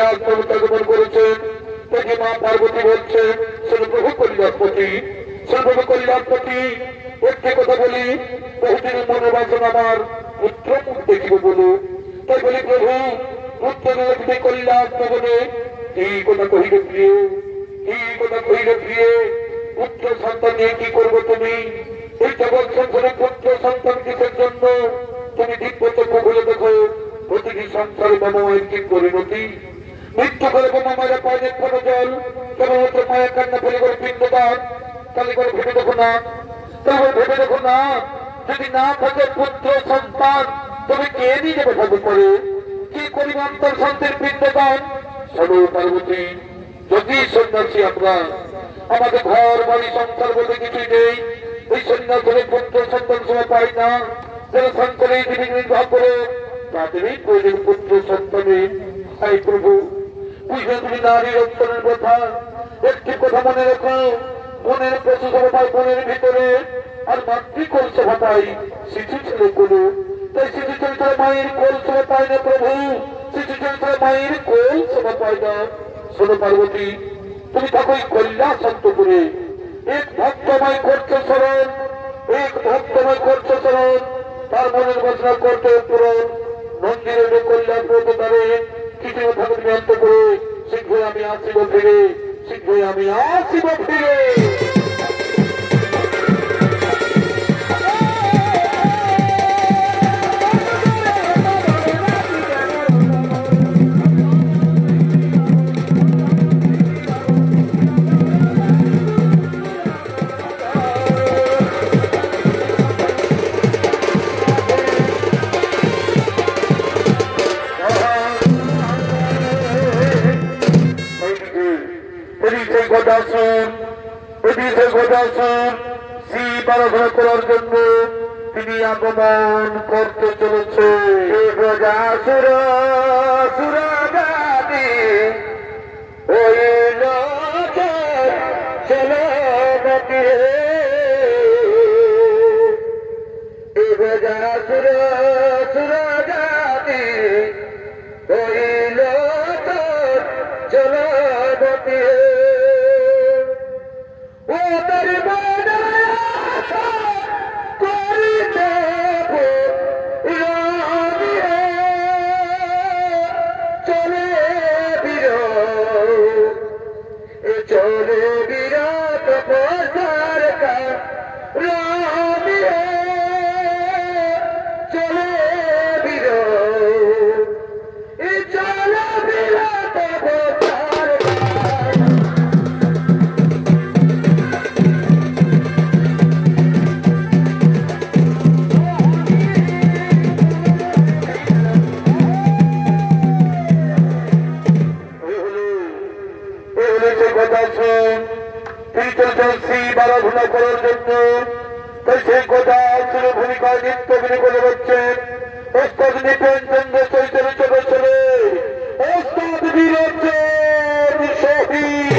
কৈলাস পর্বত আগমন করেছেন। তাকে মা পার্বতী বলছে, প্রভু কৈলাসপতি, প্রভু কৈলাসপতি, একটি কথা বলি, বহুদিনের মনে বাসনা আমার পুত্র মুখ দেখিব বলো। তাই বলি প্রভু, পুত্র দেখবে কৈলাস ভবনে। এই কথা কহিলে প্রিয়, এই কথা কহিলে প্রিয়, পুত্র সন্তান নিয়ে কি করবো তুমি? এই জগৎ সংসারে পুত্র সন্তান কিসের জন্য? তুমি দিব্য চক্ষু খুলে দেখো, প্রতিটি সংসারে মামায়ের কি পরিণতি। মৃত্যু করে মামারা পায়ে ফটো জল, কেবলমাত্র মায়ের কান্না ফেলে করে পিণ্ডদান। তাহলে করে ভেবে দেখো না, তাহলে ভেবে দেখো না, যদি না থাকে পুত্র সন্তান, তুমি কে নিয়ে যাবে ঠাকুর করে? কি করিব অন্তর সন্তের পিণ্ডদান? সর্ব পার্বতী, যদি সন্ন্যাসী আমরা, আমাদের ঘর বাড়ি সংসার বলতে কিছুই নেই। ওই সন্ন্যাস হলে পুত্র সন্তান সময় পাই না। যারা সংসারে নির্বাহ করে তাদেরই প্রয়োজন পুত্র সন্তানের। হাই প্রভু, বুঝলে তুমি নারীর অন্তরের কথা। একটি কথা মনে রেখো, মনের পশু সভায় মনের ভিতরে, আর মাতৃকোল সভাটাই শিশু ছেলে কোলো। তাই শিশু ছেলে মায়ের কোল সভা পায় না প্রভু, শিশু ছেলে মায়ের কোল সভা পায় না। শোনো পার্বতী, তুমি থাকো কৈলাস অন্তপুরে। এক ভক্তময় করছো স্মরণ, এক ভক্তময় করছো স্মরণ, তার মনের বাসনা করতে পূরণ। মন্দিরে কৈলাস পর্বতারে কিছু ঠাকুর ব্যক্ত করে, শীঘ্রই আমি আসিব ফিরে, শীঘ্রই আমি আসিব ফিরে। আরাধনা করার জন্য তিনি আগমন করতে চলেছে। প্রজাসুর সুরাগাদি হইল চলে প্রজাসুর সুরাগাদি হইল চলে আরাধনা করার জন্য। তাই সেই কথা ছিল ভূমিকায় নৃত্য বিনে বলে বলছেন ওস্তাদ নিপেন চন্দ্র চৈতন্য ছোট ছেলে ওস্তাদ বীরচন্দ্র শহীদ।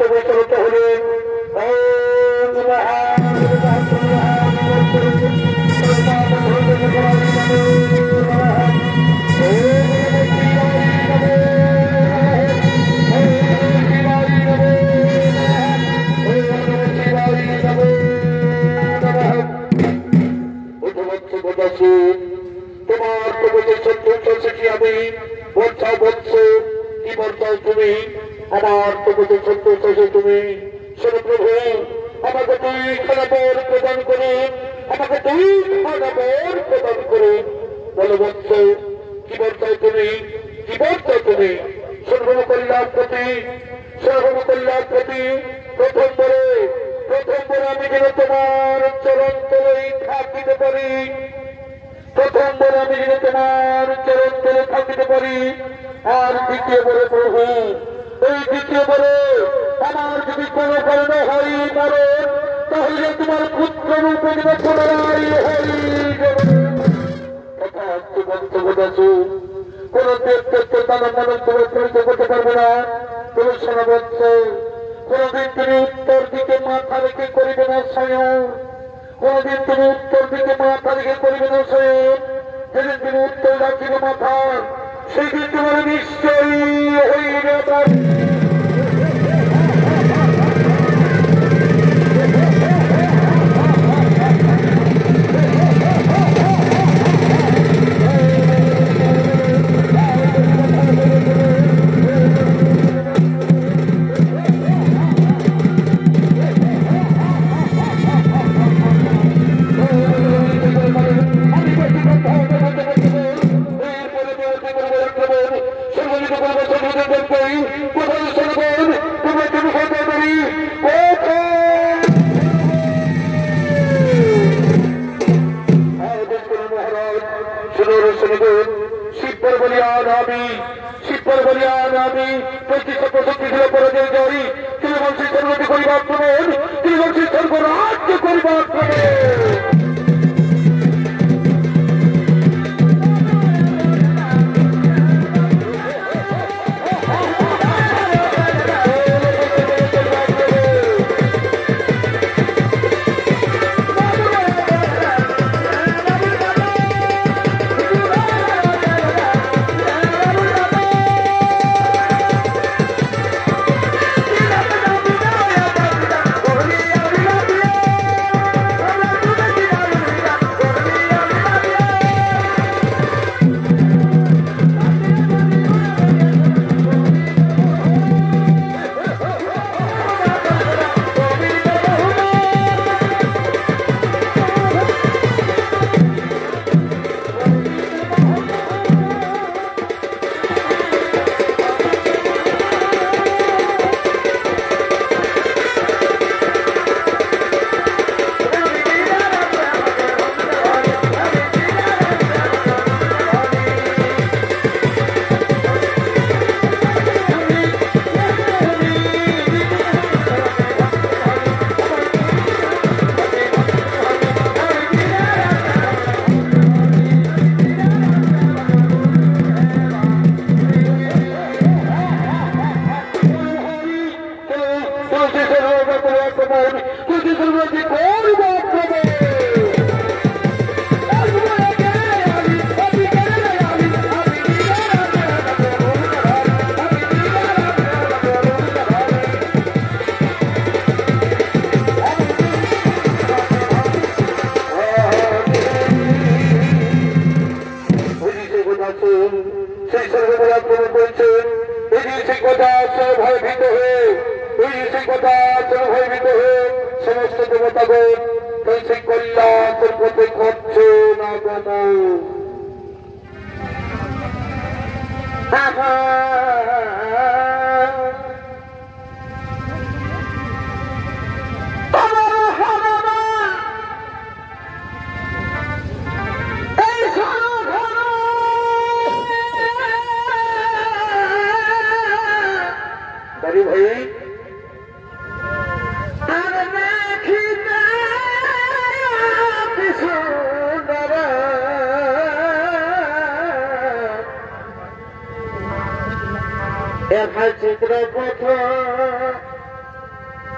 মন্তব্য চলতে হলে তোমার প্রভুদের সত্য চলছে কি আমি বর্ষা বলছ কি বর্ষাও তুমি আমার প্রভুদের সত্য চলছে তুমি শোনো প্রভু আমাকে দুই খানা বর প্রদান করো আমাকে দুই খানা বর প্রদান করো বলো বৎস কি বর্ষাও তুমি কি বর্ষাও তুমি সর্বম কল্যাণপতি প্রথম বরে আমি যেন তোমার চরণ তলেই থাকিতে পারি প্রথমবার আমি যেন তোমার চরণ তলে থাকিতে পারি আর দ্বিতীয়বারে প্রভু এই দ্বিতীয়বারে আমার যদি কোনো কারণে হয় মরণ তাহলে তোমার পুত্র রূপে যেন পুনরায় কোন দেবদেবকে মানব তোমার পরিচয় করতে পারবে না তুমি শোনা বলছ কোনদিন তুমি উত্তর দিকে মাথা রেখে করিবে না স্বয়ং কোনদিন তুমি উত্তর দিকে মাথা রেখে করিবে না স্বয়ং যেদিন তুমি উত্তর রাখিবে মাথা সেদিন তোমার নিশ্চয়ই হইবে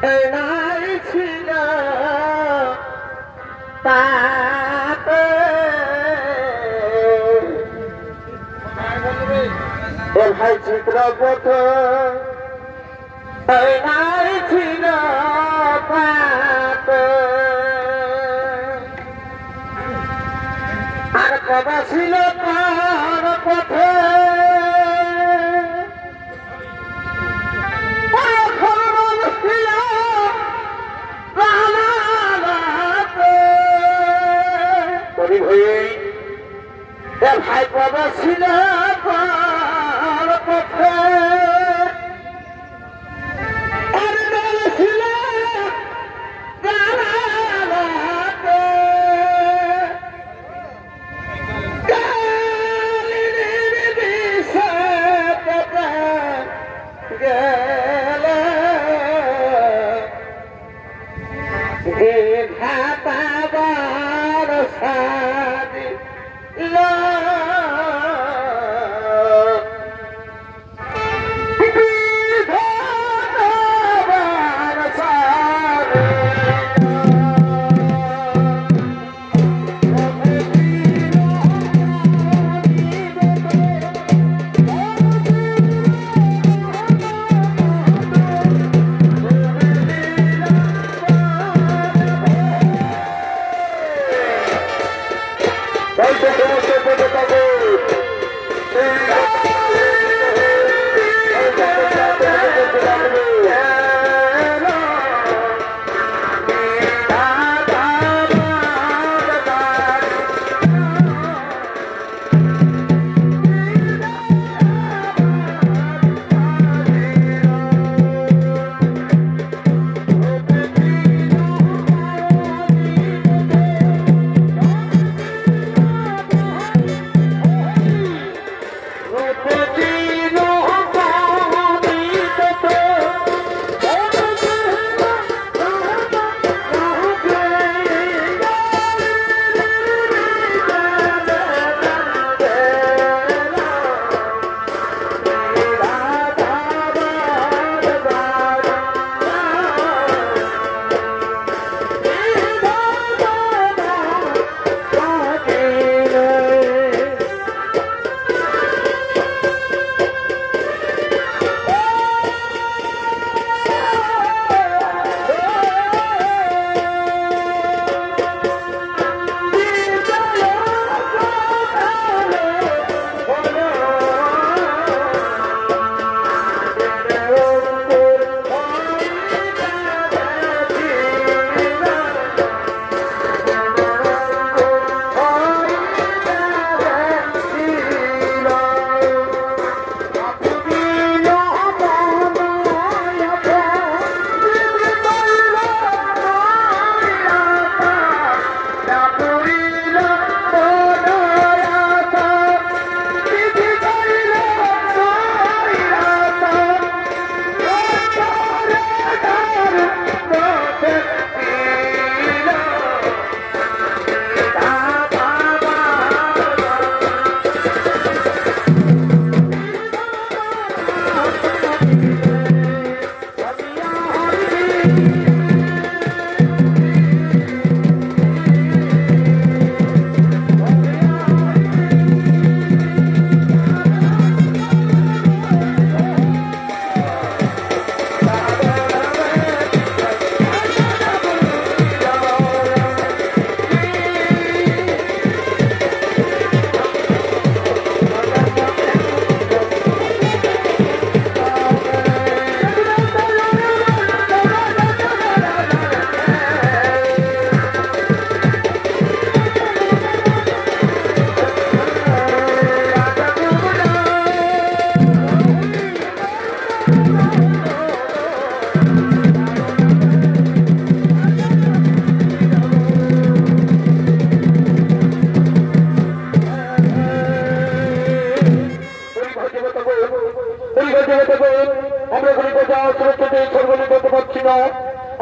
নাই ছিল তাতে ভাই চিত্রপথ নাই ছিল তাতে আর কবা ছিল তার পথে ভাই বাবা ছিল তার পথে ছিল গেলে ঘাটাবার সাদি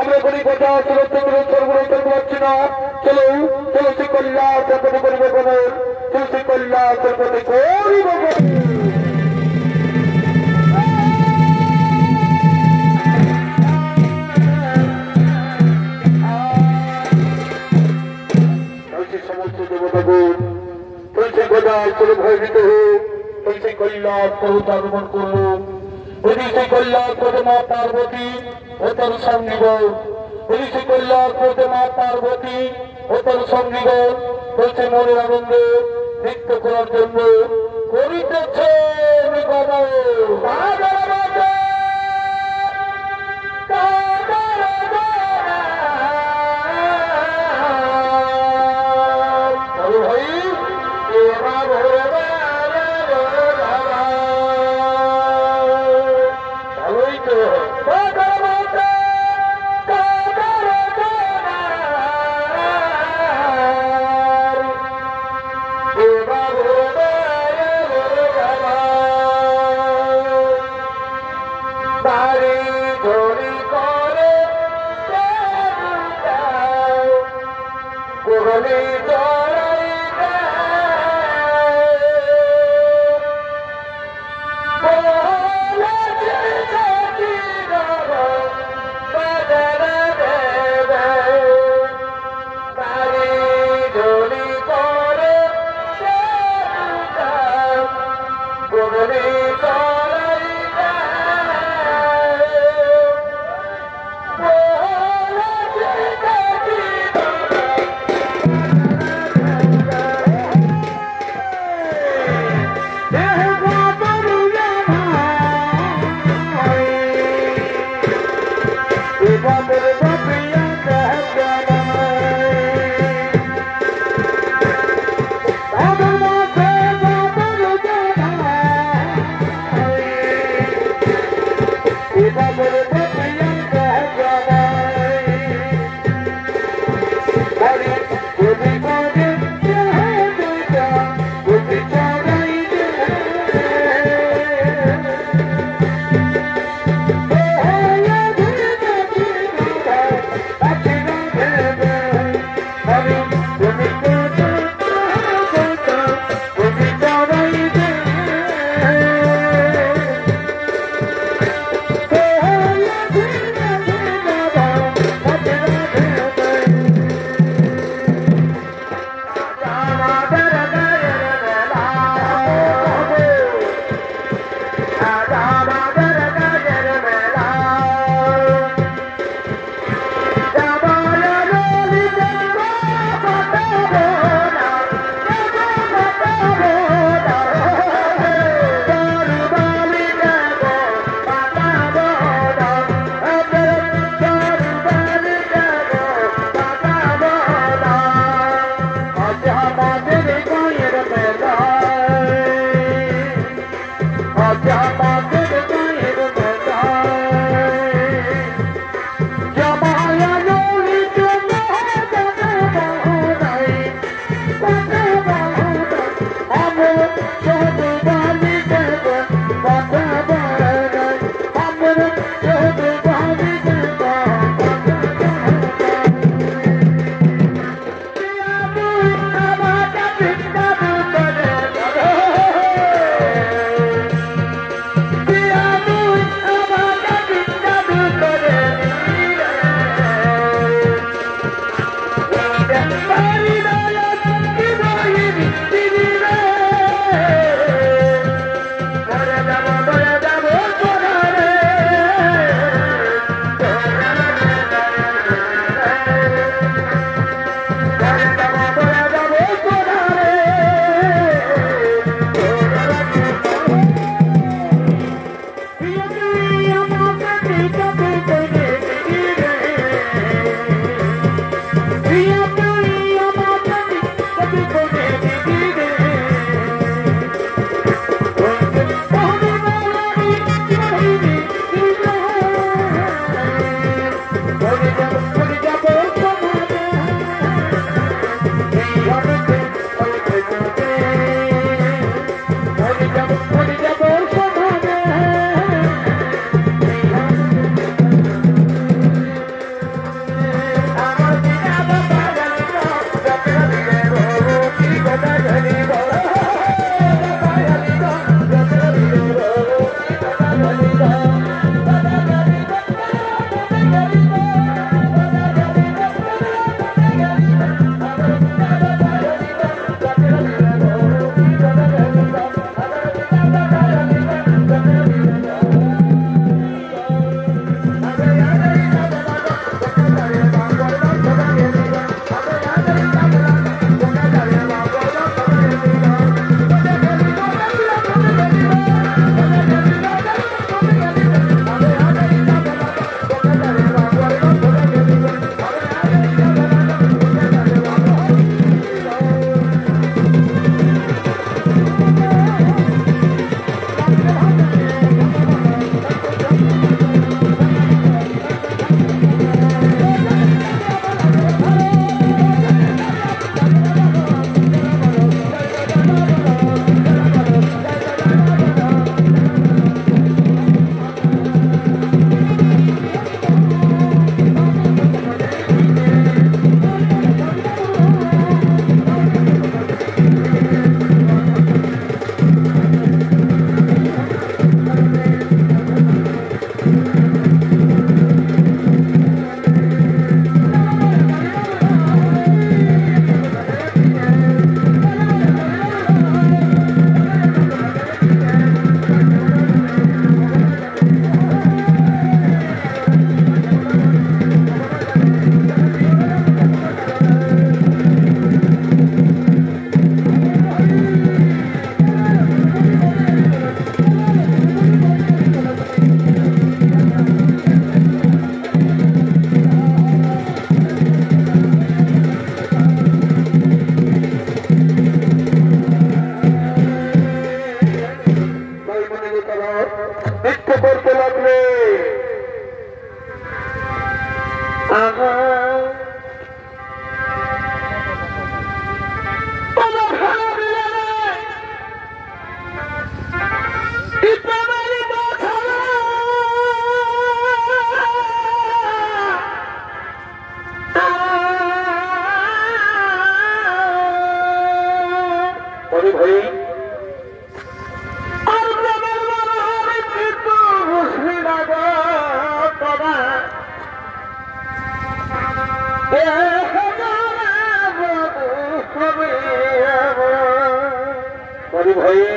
আমরা গরিব কথা সুরক্ষিত সর্বদাই করতে পারছি না। চলো তুলসী কল্যাণ সর্বদা করিব গমন, তুলসী কল্যাণ সর্বদা করিব গমন। করে ভয়ভীত হয়ে ওই সেই কৈলাস পর্বত আগমন করলো। ওই সেই কৈলাস পর্বতে মা পার্বতী ও তার সঙ্গীগণ, ওই সেই কৈলাস পর্বতে মা পার্বতী ও তার সঙ্গীগণ বলছে মনের আনন্দে নৃত্য করার জন্য করিতেছে লক্ষ্য করতে লাগলে ভাই ভাই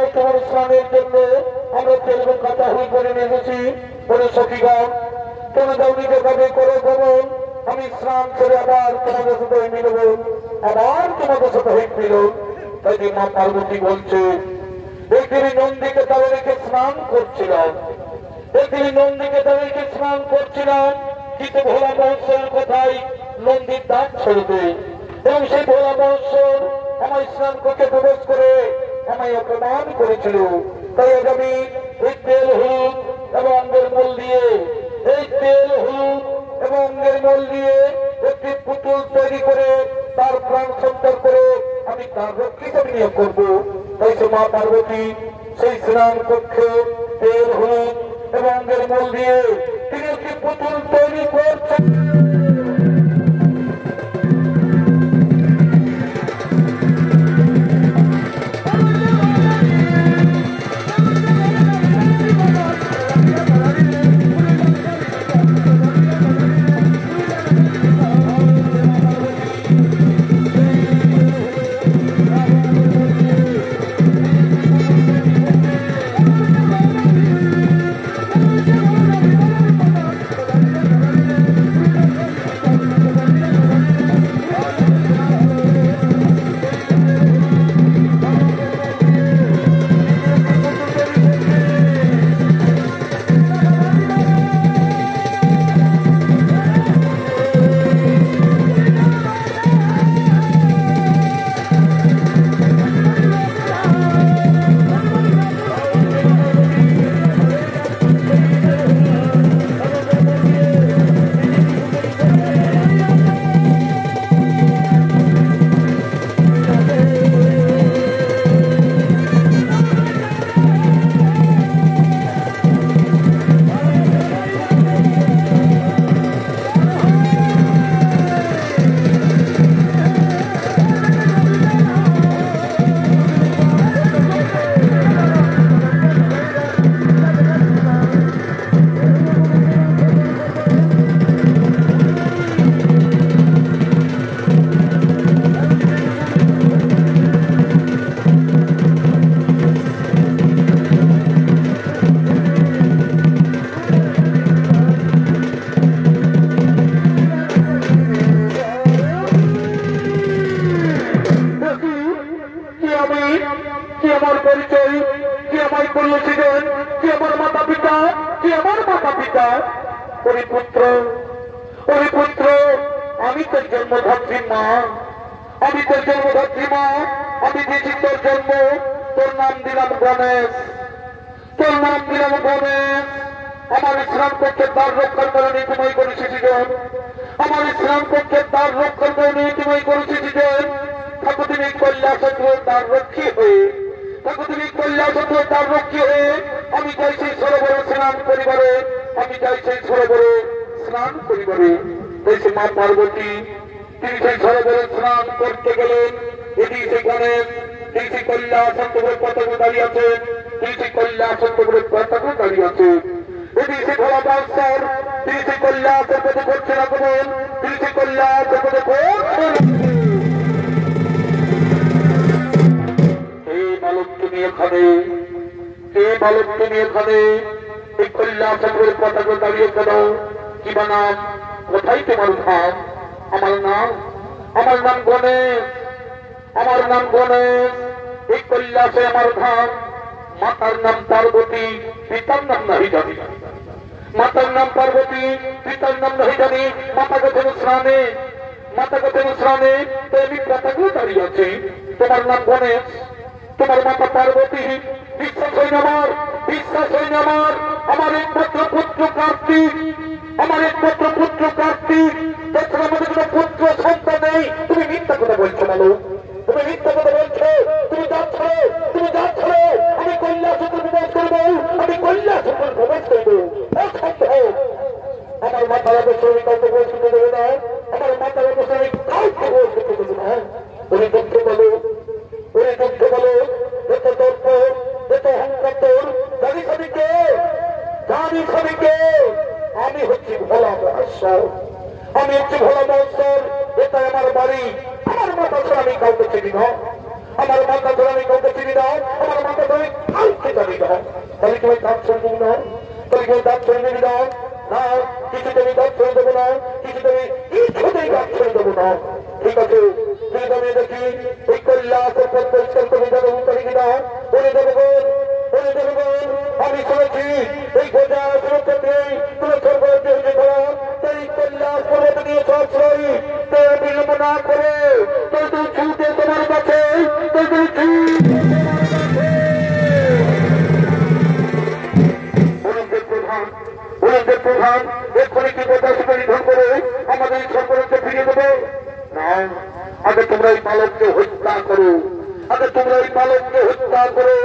যাও তোমার স্নানের জন্য আমরা তেলবে কাটা হয়ে করে নিয়ে এসেছি বলে সখীগণ তোমরা যাও নিজে কাজে করে গমন আমি স্নান করে আবার তোমাদের সাথে মিলব আবার তোমাদের সাথে হয়ে মিলব তাই মা পার্বতী বলছে একদিন নন্দীকে তাদেরকে স্নান করছিলাম একদিন নন্দীকে তাদেরকে স্নান করছিলাম কিন্তু ভোলা মহোৎসবের কথাই নন্দীর দাঁত ছড়বে এবং সেই ভোলা মহোৎসব আমার স্নান করতে প্রবেশ করে আমায় অপমান করেছিল তাই আজ আমি এই তেল হলুদ এবং অঙ্গের মূল দিয়ে এই তেল হলুদ এবং অঙ্গের মূল দিয়ে একটি পুতুল তৈরি করে তার প্রাণ সঞ্চার করে আমি তার রক্ষিত বিনিয়োগ করবো তাই সে মা পার্বতী সেই স্নান কক্ষে তেল হলুদ এবং অঙ্গের মূল দিয়ে তিনি একটি পুতুল তৈরি করছেন আমি হচ্ছে ভোলা মহোৎসব, এটা আমার বাড়ি, আমার মাথা ছাড়া আমি কাউকে চিনি না। আমার মাথা ধরে আমি কাউকে চিনি না, আমার মাথা ধরে কাউকে জানি না। তাহলে কি ওই দাঁত শুনবো না? তাহলে কি ওই দাঁত শুনবি না? না, কিছুতে আমি দাঁত ছেড়ে দেবো না, কিছুতে আমি কিছুতেই দাঁত ছেড়ে দেবো না। ঠিক আছে, ঠিক আমি দেখি এই কৈলাসের পথ পরিষ্কার করে যাবে উত্তরে কিনা। বলে দেবগণ, বলে দেবগণ, আমি শুনেছি এই গোজা সুরক্ষা নেই, তুমি সর্বরাজ্য হয়েছে ধরা, তাই কৈলাস পর্বত নিয়ে সহস্রই বিলম্ব না করে তুই ছুটে তোমার কাছে, তুই প্রধান এক্ষুনি কি কথা সেটা নিধন করে আমাদের সর্বরাজ্য ফিরিয়ে দেবে না। আগে তোমরা এই বালককে হত্যা করো, আগে তোমরা এই বালককে হত্যা করো,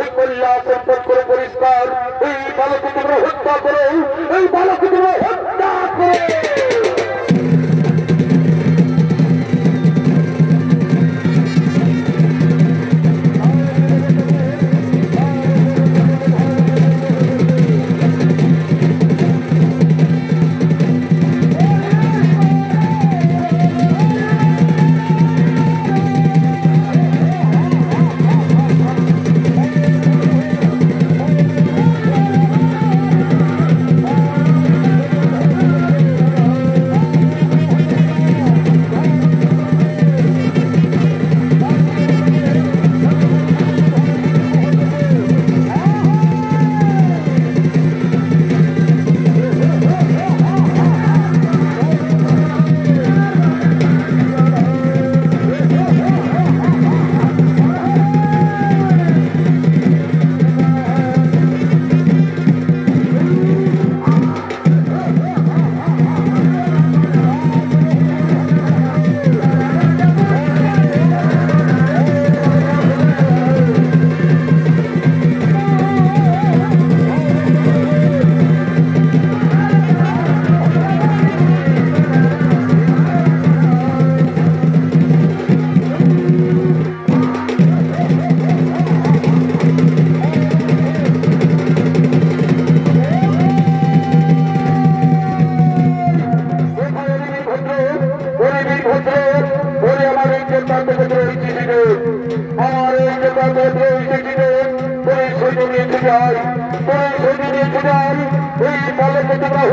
এই কৈলাস সম্পদ করে পরিষ্কার, এই বালককে তোমরা হত্যা করো, এই বালককে তোমরা হত্যা করো।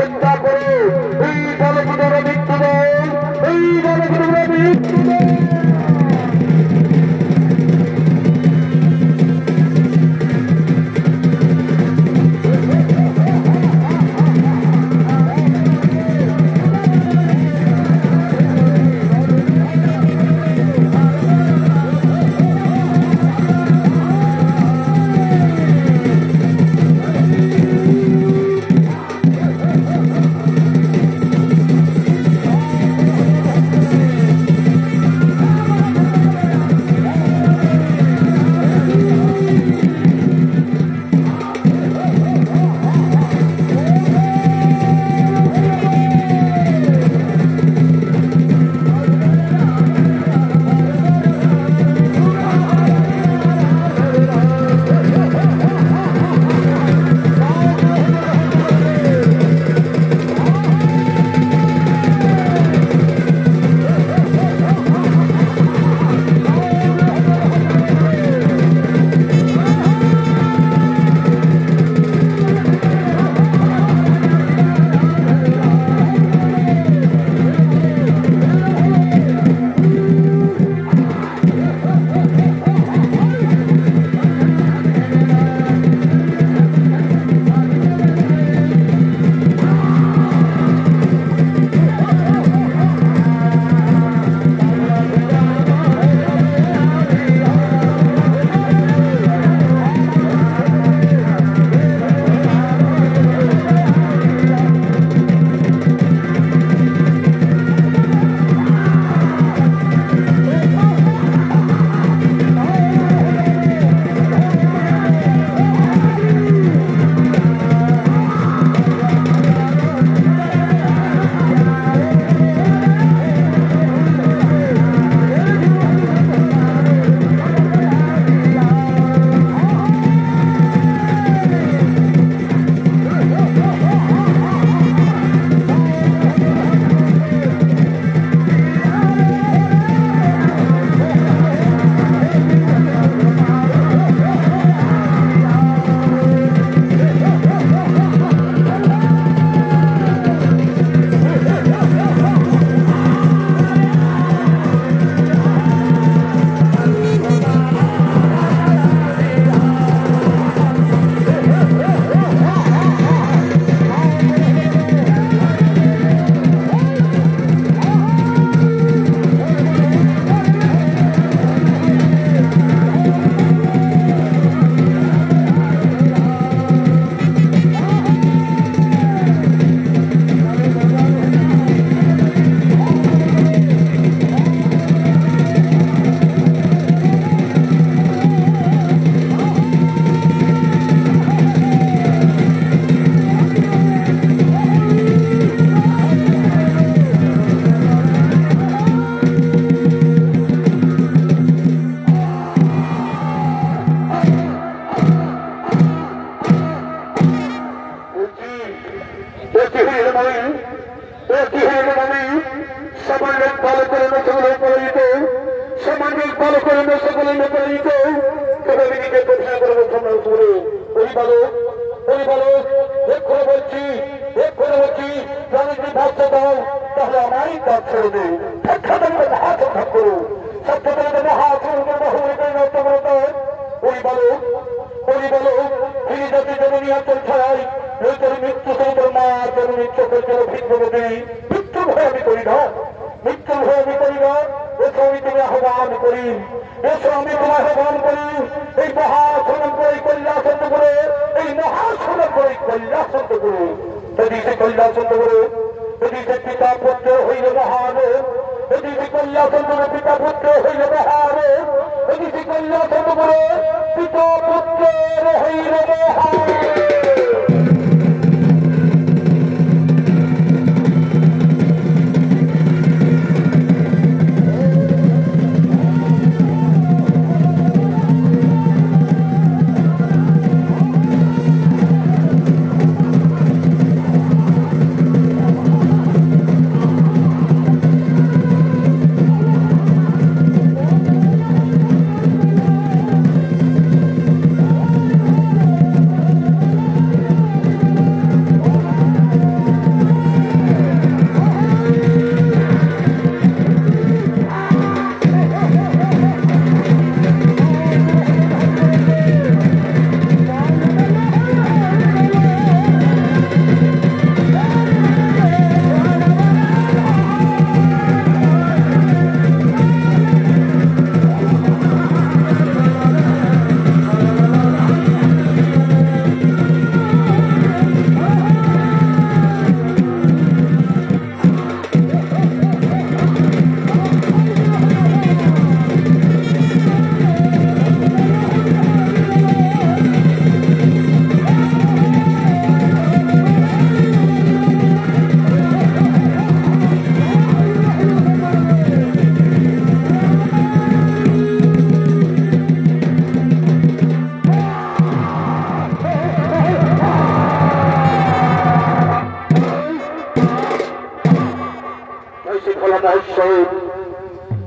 হত্যা করো, এই বালককে তোমরা মৃত্যু দাও, এই বালককে তোমরা মৃত্যু দাও। আমি নিজে প্রশ্ন করে সম্মান করে পরিবালক এক্ষুনি বলছি আমি যদি ভাষ্য দাও তাহলে আমারই কাজ ছেড়ে দেয় মহাসংখ্যা করো সত্যতাকে মহাসংখ্যা পরিবালক তিনি জাতি জননী অঞ্চল ছাড়াই এই তোর মৃত্যু সমুদ্র মা জননী চোখের জন্য ভিক্ষবতী মৃত্যুর ভয় আমি করি না এসো আমি তুমি আহ্বান করি এই মহাসনন করে কৈলাসন্ত করে এই মহাসনন করে কৈলাসন্ত করে যদি সে কৈলাসন্ত করে যদি সে পিতা পুত্র হইলে মহান যদি সে কৈলাসন্ত পিতা পুত্র হইলে মহান যদি সে কৈলাসন্ত করে পিতা পুত্র হইলে মহান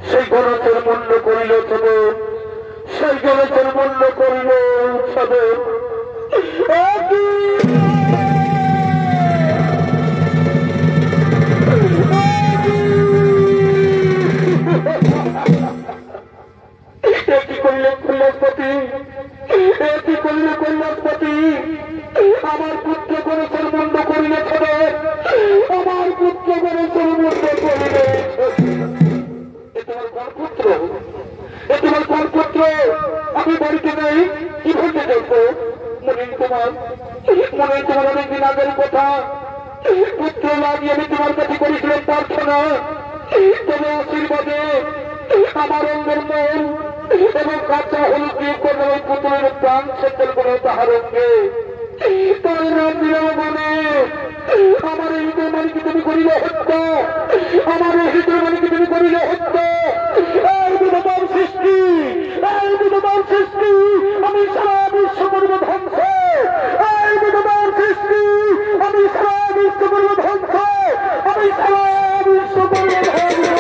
সেই গণেশের মূল্য করিল উৎসবে সেই গণেশের মূল্য করিল উৎসবে কি করিলে কৈলাসপতি আমার পুত্র গণেশের মূল্য করিলে ছেড়ে আমার পুত্র গণেশের মূল্য করিলে তোমার কোন পুত্র আমি বাড়িতে নেই কি বলতে দেখো মনে তোমার অনেকদিন আগের কথা পুত্র লাগিয়ে আমি তোমার কাছে করেছিলাম প্রার্থনা তবে আশীর্বাদে আমার অঙ্গের মন এবং কাঁচা হলুদ দিয়ে করে ওই পুত্রের প্রাণ সেচল করে তাহার অঙ্গে তার নাম দিলাম মানে আমার এই হৃদয় মানিকে তুমি করিলে হত্যা আমার এই হৃদয় মানিকে তুমি করিলে হত্যা সৃষ্টি আমি সারা বিশ্ব করব ধ্বংস আমি সারা বিশ্ব করব ধ্বংস আমি সারা বিশ্ব করব ধ্বংস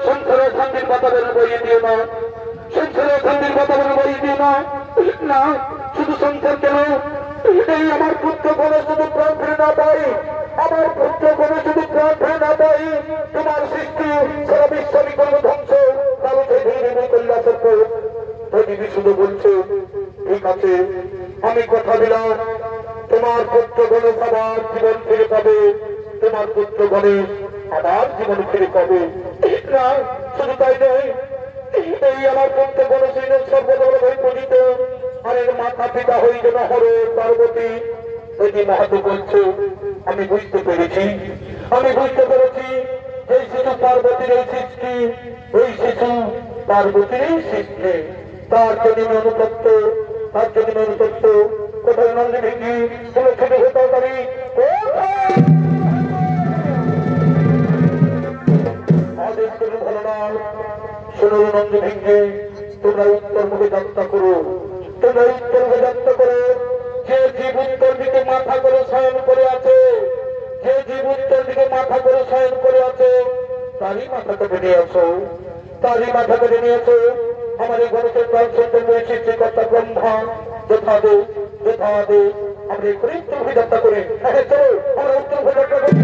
সংসারে শান্তির বাতাবরণ বইয়ে দিও না, সংসারে শান্তির বাতাবরণ বইয়ে দিও না। না, শুধু সংসার কেন, এই আমার পুত্র কোনো শুধু প্রাণ ফিরে না পাই, আমার পুত্র কোনো শুধু প্রাণ ফিরে না পাই, তোমার সৃষ্টি সারা বিশ্বরই করবো ধ্বংস, তাহলে সেই ধীরে করলে আসত। দিদি শুধু বলছে, ঠিক আছে, আমি কথা দিলাম, তোমার পুত্র গণেশ আবার জীবন ফিরে পাবে, তোমার পুত্র গণেশ আবার জীবন ফিরে পাবে। না, শুধু তাই নয়, এই আমার পুত্র গণেশ সর্বদল হয়ে পূজিত, আর এর মাথা পিতা হয়ে যেন হরে পার্বতী। দিদি মাহাতো বলছে, আমি বুঝতে পেরেছি, আমি বুঝতে পেরেছি, এই শিশু পার্বতীর এই সৃষ্টি, এই শিশু পার্বতীর এই সৃষ্টি, তার জন্য অনুতপ্ত, তার জন্য অনুতপ্ত। কোথায় নন্দী ভেঙি কোনো ছোট হতে পারি, আদেশ করে ভালো না। শোনো নন্দী ভেঙে, তোমরা উত্তর মুখে যাত্রা করো, তোমরা উত্তর মুখে যাত্রা করো। যে জীব উত্তর দিকে মাথা করে শয়ন করে আছে, যে জীব উত্তর দিকে মাথা করে শয়ন করে আছে, তারই মাথা কেটে নিয়ে আসো, তারই মাথা কেটে নিয়ে আসো। আমার এই গণেশের প্রাণ সন্তান রয়েছে সৃষ্টিকর্তা ব্রহ্মা, যথাদেশ যথাদেশ। আমরা এই করে উত্তর মুখে যাত্রা করি। হ্যাঁ চলো, আমরা উত্তর মুখে যাত্রা করি।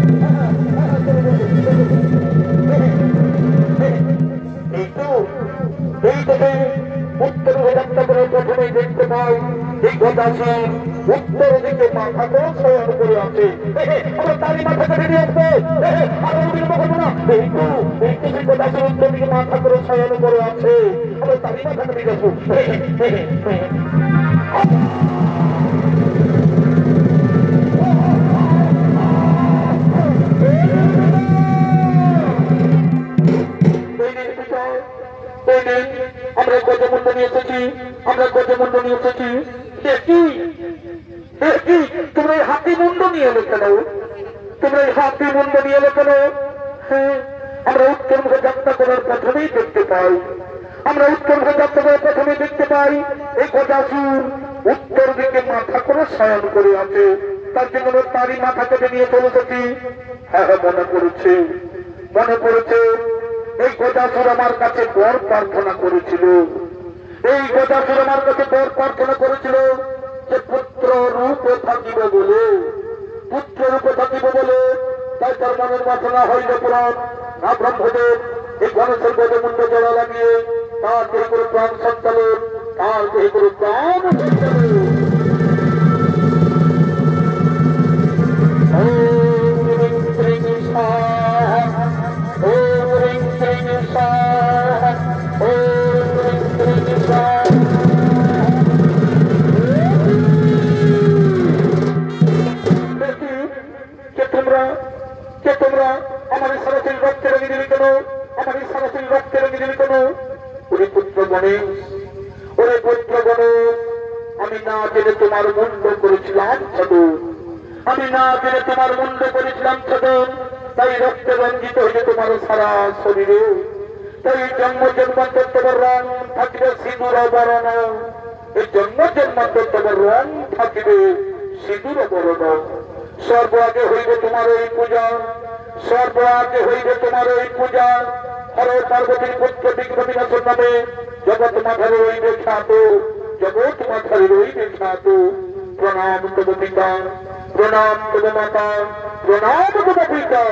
এই থেকে উত্তর মুখে যাত্রা করে প্রথমেই দেখতে পাই এই গদাসুর উত্তর দিকে মাথা করে শয়ন করে আছে। আমরা তারই মাথা কেটে নিয়ে আসবো, আরো বিলম্ব করবো না। এই সেই গদাসুর উত্তর দিকে মাথা করে শয়ন করে আছে, আমরা তারই মাথা কেটে নিয়ে আসবো। আমরা গজমুণ্ড নিয়ে এসেছি, আমরা গজমুণ্ড নিয়ে এসেছি। তোমরা এই হাতি মুন্ড নিয়ে এলো কেন, তোমরা এই হাতি মুন্ড নিয়ে এলো কেন? হ্যাঁ, আমরা উত্তর মুখে যাত্রা করার প্রথমেই দেখতে পাই, আমরা উত্তর মুখে যাত্রা করার প্রথমেই দেখতে পাই এই গজাসুর উত্তর দিকে মাথা করে শয়ন করে আছে, তার জন্য তারই মাথা কেটে নিয়ে চলে এসেছি। হ্যাঁ হ্যাঁ, মনে পড়েছে, মনে পড়েছে। এই গজাসুর আমার কাছে বর প্রার্থনা করেছিল, এই গজাসুর আমার কাছে বর প্রার্থনা করেছিল যে পুত্র রূপে থাকিব বলে, পুত্র রূপে থাকিব বলে। তাই তার মনের বাসনা হইল পুরাণ। না ব্রহ্মদেব এই গণেশের গজমুণ্ড জড়া লাগিয়ে তার দেহে করে প্রাণ সঞ্চালন, তার দেহে করে প্রাণ সঞ্চালন। তোমরা আমার সরাসরি রক্তে রঙে দিলি কেন, আমার সরাসরি রক্তে রঙে দিলি কেন? ওরে পুত্র গণেশ, ওরে পুত্র গণেশ, আমি না জেনে তোমার মুন্ড করেছিলাম ছদন, আমি না জেনে তোমার মুন্ড করেছিলাম ছদন, তাই রক্তে রঞ্জিত হইলে তোমার সারা শরীরে। তাই জন্ম জন্মান্তর তোমার রং থাকিবে সিঁদুর বরণ, এই জন্ম জন্মান্তর তোমার রং থাকিবে সিঁদুর বরণ। সর্ব আগে হইবে তোমার এই পূজা, সর্ব আগে হইবে তোমার এই পূজা। হর পার্বতীর পুত্র বিক্রমী নাথের নামে জগৎ মাথারে রইবে খ্যাত, জগৎ মাথারে রইবে খ্যাত। প্রণাম তব পিতা, প্রণাম তব মাতা, প্রণাম তব পিতা।